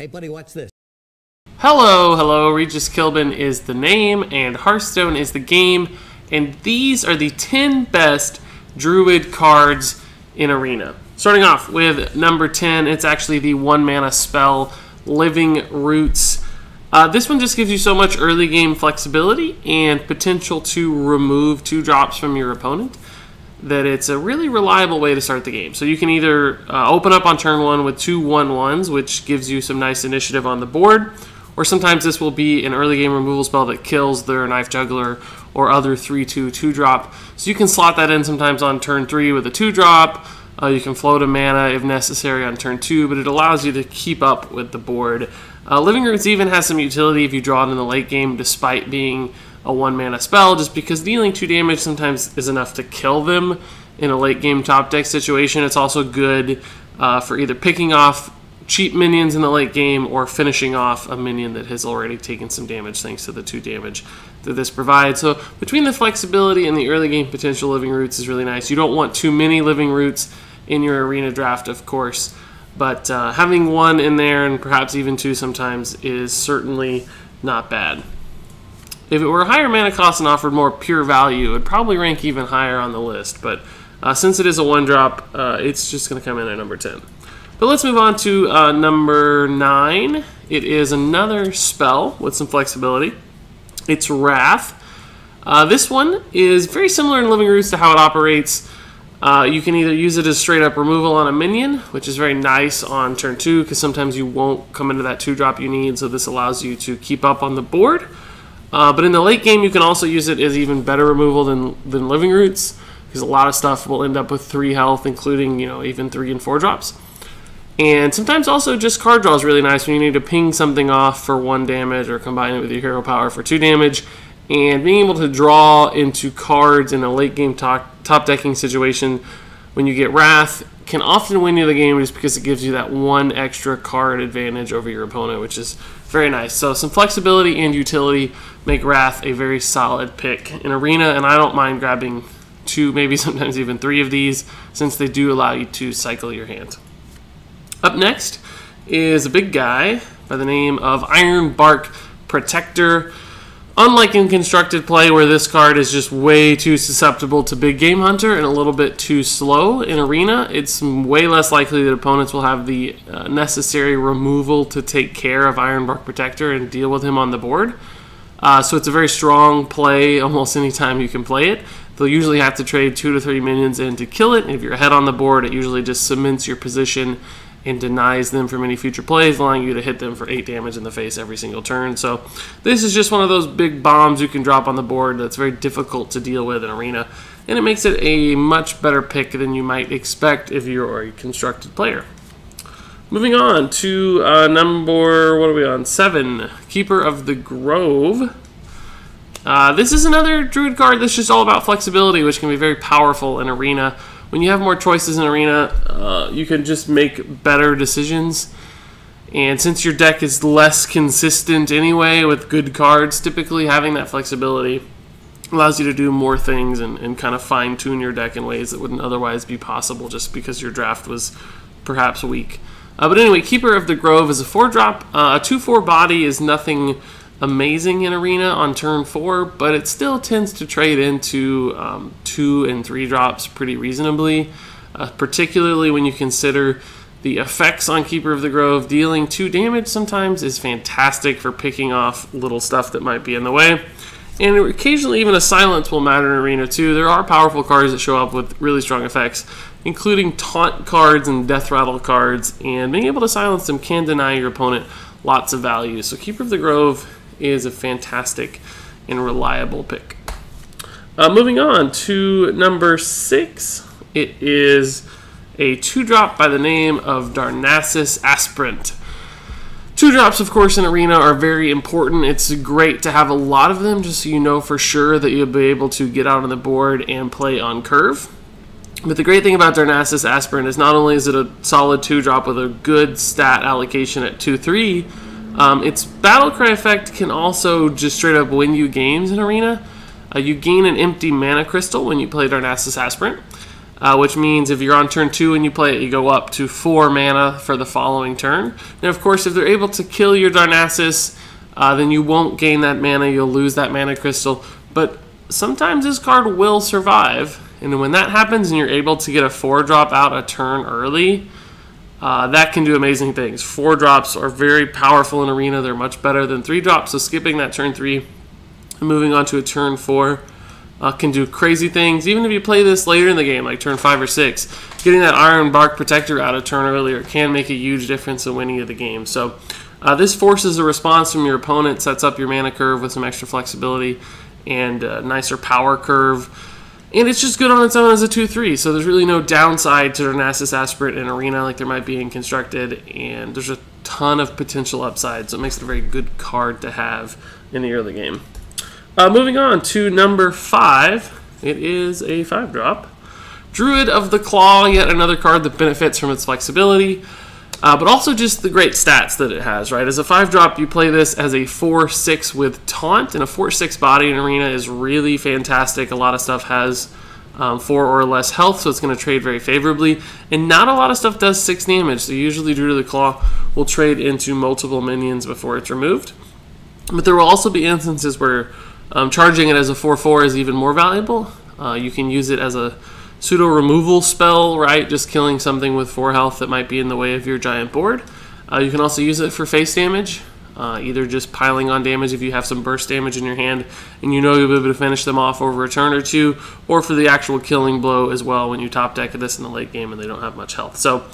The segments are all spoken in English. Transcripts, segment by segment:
Hey buddy, watch this. Hello, Regis Kilbin is the name, and Hearthstone is the game, and these are the 10 best Druid cards in Arena. Starting off with number 10, it's actually the 1-mana spell, Living Roots. This one just gives you so much early game flexibility and potential to remove 2 drops from your opponent that it's a really reliable way to start the game. So you can either open up on turn 1 with 2 1/1s, which gives you some nice initiative on the board, or sometimes this will be an early game removal spell that kills their Knife Juggler or other 3/2 2-drop. So you can slot that in sometimes on turn 3 with a 2-drop. You can float a mana if necessary on turn 2, but it allows you to keep up with the board. Living Roots even has some utility if you draw it in the late game, despite being a 1-mana spell, just because dealing 2 damage sometimes is enough to kill them in a late game top deck situation. It's also good for either picking off cheap minions in the late game or finishing off a minion that has already taken some damage thanks to the 2 damage that this provides. So between the flexibility and the early game potential, Living Roots is really nice. You don't want too many Living Roots in your arena draft, of course, but having 1 in there and perhaps even 2 sometimes is certainly not bad. If it were a higher mana cost and offered more pure value, it would probably rank even higher on the list, but since it is a 1-drop, it's just going to come in at number 10. But let's move on to number 9. It is another spell with some flexibility. It's Raph. This one is very similar in Living Roots to how it operates. You can either use it as straight up removal on a minion, which is very nice on turn 2 because sometimes you won't come into that 2-drop you need, so this allows you to keep up on the board. But in the late game, you can also use it as even better removal than Living Roots, because a lot of stuff will end up with 3 health, including even 3 and 4 drops. And sometimes also just card draw is really nice when you need to ping something off for 1 damage or combine it with your hero power for 2 damage. And being able to draw into cards in a late game top decking situation when you get Wrath can often win you the game just because it gives you that 1 extra card advantage over your opponent, which is very nice. So some flexibility and utility make Wrath a very solid pick in Arena, and I don't mind grabbing 2, maybe sometimes even 3 of these, since they do allow you to cycle your hand. Up next is a big guy by the name of Ironbark Protector. Unlike in constructed play, where this card is just way too susceptible to Big Game Hunter and a little bit too slow in Arena, it's way less likely that opponents will have the necessary removal to take care of Ironbark Protector and deal with him on the board. So it's a very strong play almost any time you can play it. They'll usually have to trade 2 to 3 minions in to kill it, and if you're ahead on the board, it usually just cements your position and denies them from any future plays, allowing you to hit them for 8 damage in the face every single turn. So this is just one of those big bombs you can drop on the board that's very difficult to deal with in Arena, and it makes it a much better pick than you might expect if you're a constructed player. Moving on to number, what are we on? 7, Keeper of the Grove. This is another Druid card that's just all about flexibility, which can be very powerful in Arena. When you have more choices in Arena, you can just make better decisions. And since your deck is less consistent anyway with good cards, typically having that flexibility allows you to do more things and kind of fine-tune your deck in ways that wouldn't otherwise be possible just because your draft was perhaps weak. But anyway, Keeper of the Grove is a 4-drop. A 2/4 body is nothing amazing in Arena on turn 4, but it still tends to trade into 2 and 3 drops pretty reasonably, particularly when you consider the effects on Keeper of the Grove. Dealing 2 damage sometimes is fantastic for picking off little stuff that might be in the way, and occasionally even a silence will matter in Arena too. There are powerful cards that show up with really strong effects, including taunt cards and death rattle cards, and being able to silence them can deny your opponent lots of value. So Keeper of the Grove is a fantastic and reliable pick. Moving on to number 6, it is a 2-drop by the name of Darnassus Aspirin. 2-drops, of course, in Arena are very important. It's great to have a lot of them just so you know for sure that you'll be able to get out on the board and play on curve. But the great thing about Darnassus Aspirin is not only is it a solid 2-drop with a good stat allocation at 2/3, its Battlecry effect can also just straight up win you games in Arena. You gain an empty mana crystal when you play Darnassus Aspirin. which means if you're on turn 2 and you play it, you go up to 4 mana for the following turn. Now, of course, if they're able to kill your Darnassus, then you won't gain that mana, you'll lose that mana crystal. But sometimes this card will survive, and when that happens and you're able to get a 4-drop out a turn early, that can do amazing things. 4-drops are very powerful in Arena. They're much better than 3-drops, so skipping that turn 3 and moving on to a turn 4 can do crazy things. Even if you play this later in the game, like turn 5 or 6, getting that Ironbark Protector out a turn earlier can make a huge difference in winning of the game. So this forces a response from your opponent, sets up your mana curve with some extra flexibility and a nicer power curve. And it's just good on its own as a 2-3, so there's really no downside to Darnassus Aspirin in Arena like there might be in Constructed, and there's a ton of potential upside, so it makes it a very good card to have in the early game. Moving on to number 5, it is a 5-drop. Druid of the Claw, yet another card that benefits from its flexibility, but also just the great stats that it has, right? As a 5-drop, you play this as a 4-6 with Taunt, and a 4-6 body in Arena is really fantastic. A lot of stuff has 4 or less health, so it's going to trade very favorably, and not a lot of stuff does 6 damage, so usually Druid of the Claw will trade into multiple minions before it's removed. But there will also be instances where charging it as a 4-4 is even more valuable. You can use it as a pseudo removal spell, right? Just killing something with 4 health that might be in the way of your giant board. You can also use it for face damage, either just piling on damage if you have some burst damage in your hand and you know you'll be able to finish them off over a turn or 2, or for the actual killing blow as well when you top deck this in the late game and they don't have much health. So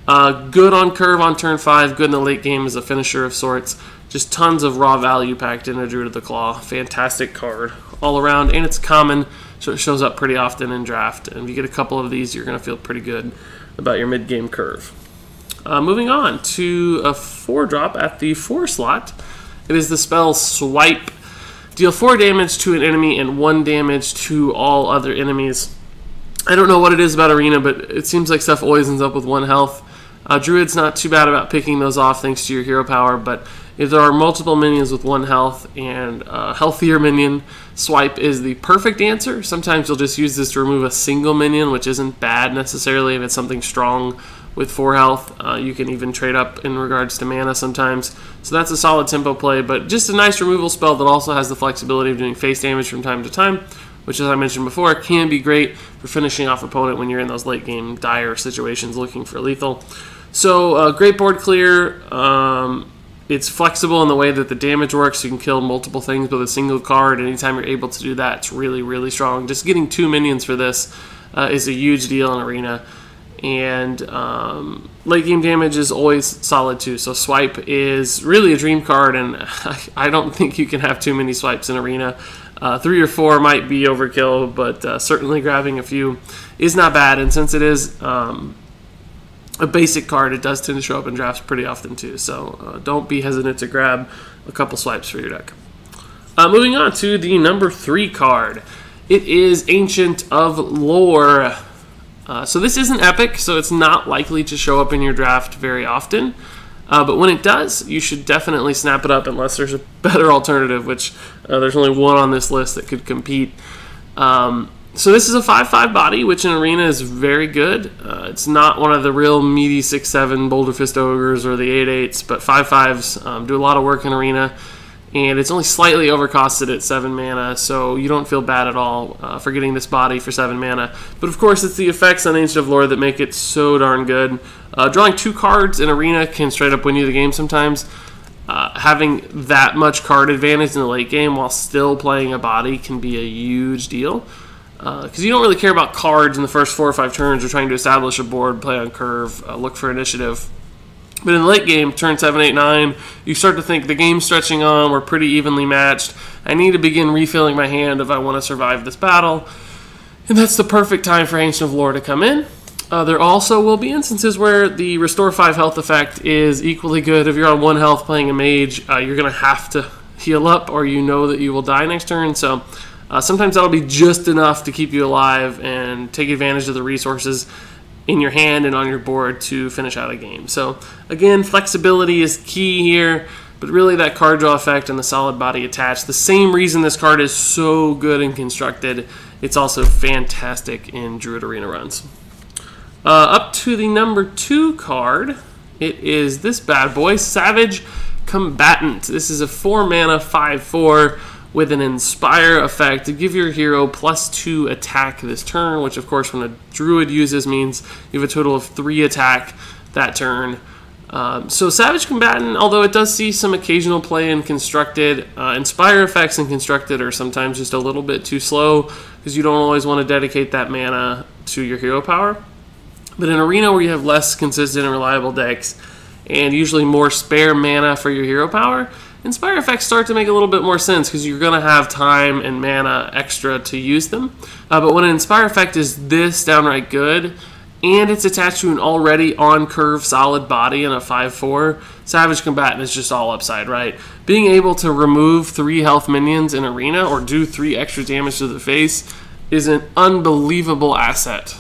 good on curve on turn 5, good in the late game as a finisher of sorts. Just tons of raw value packed into Druid of the Claw. Fantastic card all around, and it's common, so it shows up pretty often in draft. And if you get a couple of these, you're going to feel pretty good about your mid-game curve. Moving on to a 4-drop at the 4 slot. It is the spell Swipe. Deal 4 damage to an enemy and 1 damage to all other enemies. I don't know what it is about Arena, but it seems like stuff always ends up with 1 health. Druid's not too bad about picking those off thanks to your hero power, but if there are multiple minions with 1 health and a healthier minion, Swipe is the perfect answer. Sometimes you'll just use this to remove a single minion, which isn't bad necessarily if it's something strong with 4 health. You can even trade up in regards to mana sometimes. So that's a solid tempo play, but just a nice removal spell that also has the flexibility of doing face damage from time to time, which, as I mentioned before, can be great for finishing off opponent when you're in those late game dire situations looking for lethal. So great board clear. It's flexible in the way that the damage works. You can kill multiple things with a single card. Anytime you're able to do that, it's really, really strong. Just getting 2 minions for this is a huge deal in Arena. And late game damage is always solid too. So Swipe is really a dream card, and I don't think you can have too many swipes in Arena. 3 or 4 might be overkill, but certainly grabbing a few is not bad. And since it is a basic card, it does tend to show up in drafts pretty often too, so don't be hesitant to grab a couple swipes for your deck. Moving on to the number 3 card. It is Ancient of Lore. So this isn't epic, so it's not likely to show up in your draft very often, but when it does, you should definitely snap it up unless there's a better alternative, which there's only 1 on this list that could compete. So this is a 5/5 body, which in Arena is very good. It's not one of the real meaty 6/7 Boulder Fist Ogres or the 8/8s, but 5/5s do a lot of work in Arena, and it's only slightly overcosted at 7 mana, so you don't feel bad at all for getting this body for 7 mana. But of course, it's the effects on Ancient of Lore that make it so darn good. Drawing 2 cards in Arena can straight up win you the game sometimes. Having that much card advantage in the late game while still playing a body can be a huge deal. Because you don't really care about cards in the first 4 or 5 turns. You're trying to establish a board, play on curve, look for initiative. But in the late game, turn 7, 8, 9, you start to think the game's stretching on, we're pretty evenly matched. I need to begin refilling my hand if I want to survive this battle. And that's the perfect time for Ancient of Lore to come in. There also will be instances where the Restore 5 health effect is equally good. If you're on 1 health playing a mage, you're going to have to heal up or you know that you will die next turn. So sometimes that'll be just enough to keep you alive and take advantage of the resources in your hand and on your board to finish out a game. So again, flexibility is key here, but really that card draw effect and the solid body attached. The same reason this card is so good and constructed it's also fantastic in Druid Arena runs. Up to the number 2 card, it is this bad boy, Savage Combatant. This is a 4-mana 5/4 with an Inspire effect to give your hero +2 attack this turn, which of course when a Druid uses means you have a total of 3 attack that turn. So Savage Combatant, although it does see some occasional play in Constructed, Inspire effects in Constructed are sometimes just a little bit too slow because you don't always want to dedicate that mana to your hero power. But in Arena where you have less consistent and reliable decks and usually more spare mana for your hero power, Inspire effects start to make a little bit more sense because you're going to have time and mana extra to use them. But when an Inspire effect is this downright good, and it's attached to an already on-curve solid body in a 5/4, Savage Combatant is just all upside, right? Being able to remove 3 health minions in Arena or do 3 extra damage to the face is an unbelievable asset.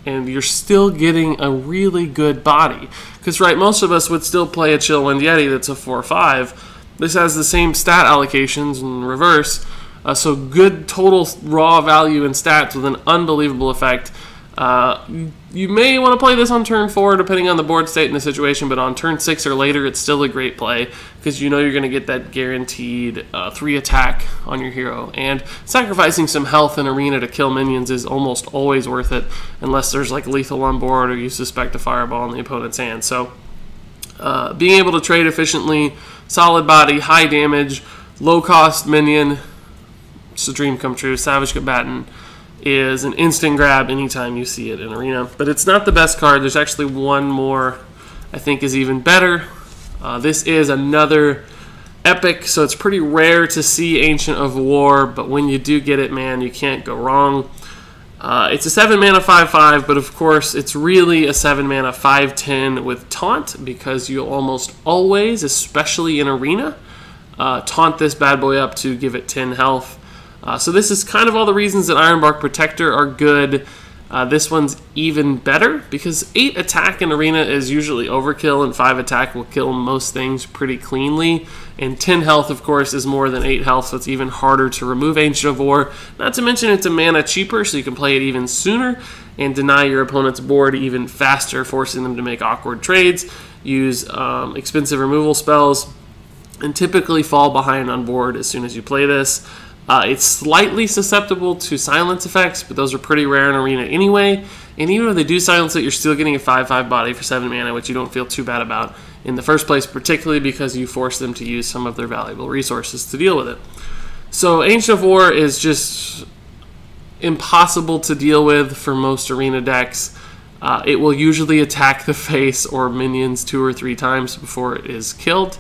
And you're still getting a really good body. Because, right, most of us would still play a Chillwind Yeti that's a 4/5. This has the same stat allocations in reverse, so good total raw value in stats with an unbelievable effect. You may want to play this on turn 4 depending on the board state and the situation, but on turn 6 or later it's still a great play because you know you're going to get that guaranteed 3 attack on your hero, and sacrificing some health in Arena to kill minions is almost always worth it unless there's like lethal on board or you suspect a fireball in the opponent's hand. So being able to trade efficiently, solid body, high damage, low cost minion, it's a dream come true. Savage Combatant is an instant grab anytime you see it in Arena. But it's not the best card. There's actually one more I think is even better. This is another epic, so it's pretty rare to see Ancient of War, but when you do get it, man, you can't go wrong. It's a 7-mana 5/5, but of course it's really a 7-mana 5/10 with Taunt, because you'll almost always, especially in Arena, taunt this bad boy up to give it 10 health. So this is kind of all the reasons that Ironbark Protector are good. This one's even better because 8 attack in Arena is usually overkill, and 5 attack will kill most things pretty cleanly. And 10 health, of course, is more than 8 health, so it's even harder to remove Ancient of War. Not to mention it's a mana cheaper, so you can play it even sooner and deny your opponent's board even faster, forcing them to make awkward trades, use expensive removal spells, and typically fall behind on board as soon as you play this. It's slightly susceptible to silence effects, but those are pretty rare in Arena anyway. And even if they do silence it, you're still getting a 5/5 body for 7 mana, which you don't feel too bad about in the first place, particularly because you force them to use some of their valuable resources to deal with it. So Ancient of War is just impossible to deal with for most Arena decks. It will usually attack the face or minions 2 or 3 times before it is killed.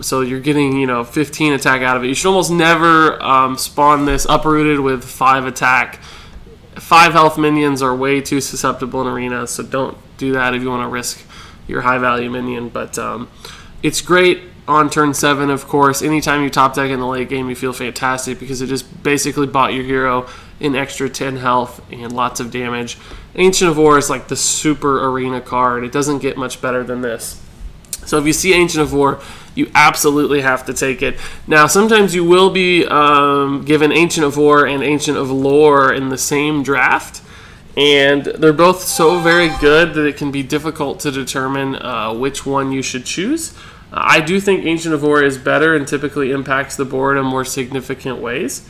So you're getting, 15 attack out of it. You should almost never spawn this uprooted with 5 attack. 5 health minions are way too susceptible in Arena, so don't do that if you want to risk your high value minion. But it's great on turn 7, of course. Anytime you top deck in the late game, you feel fantastic because it just basically bought your hero an extra 10 health and lots of damage. Ancient of War is like the super Arena card. It doesn't get much better than this. So if you see Ancient of War, you absolutely have to take it. Now, sometimes you will be given Ancient of War and Ancient of Lore in the same draft, and they're both so very good that it can be difficult to determine which one you should choose. I do think Ancient of War is better and typically impacts the board in more significant ways.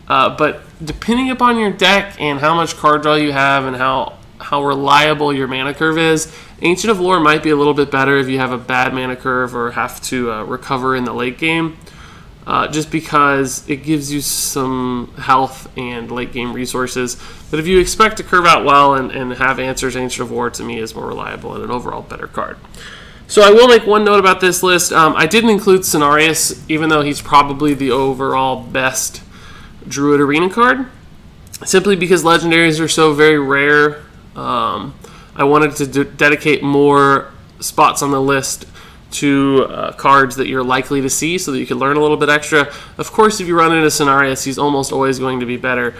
But depending upon your deck and how much card draw you have and how reliable your mana curve is, Ancient of Lore might be a little bit better if you have a bad mana curve or have to recover in the late game, just because it gives you some health and late game resources. But if you expect to curve out well and have answers, Ancient of War to me is more reliable and an overall better card. So I will make one note about this list. I didn't include Cenarius, even though he's probably the overall best Druid Arena card, simply because legendaries are so very rare. I wanted to dedicate more spots on the list to cards that you're likely to see so that you can learn a little bit extra. Of course, if you run into Cenarius, he's almost always going to be better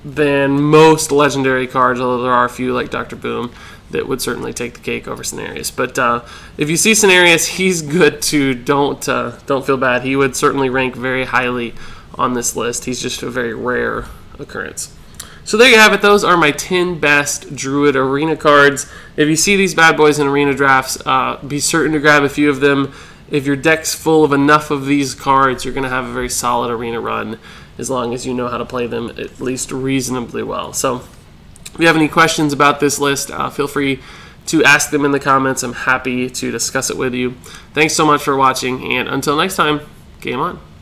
than most legendary cards, although there are a few like Dr. Boom that would certainly take the cake over Cenarius. But if you see Cenarius, he's good too. Don't feel bad. He would certainly rank very highly on this list. He's just a very rare occurrence. So there you have it. Those are my 10 best Druid Arena cards. If you see these bad boys in Arena drafts, be certain to grab a few of them. If your deck's full of enough of these cards, you're going to have a very solid Arena run as long as you know how to play them at least reasonably well. So if you have any questions about this list, feel free to ask them in the comments. I'm happy to discuss it with you. Thanks so much for watching, and until next time, game on.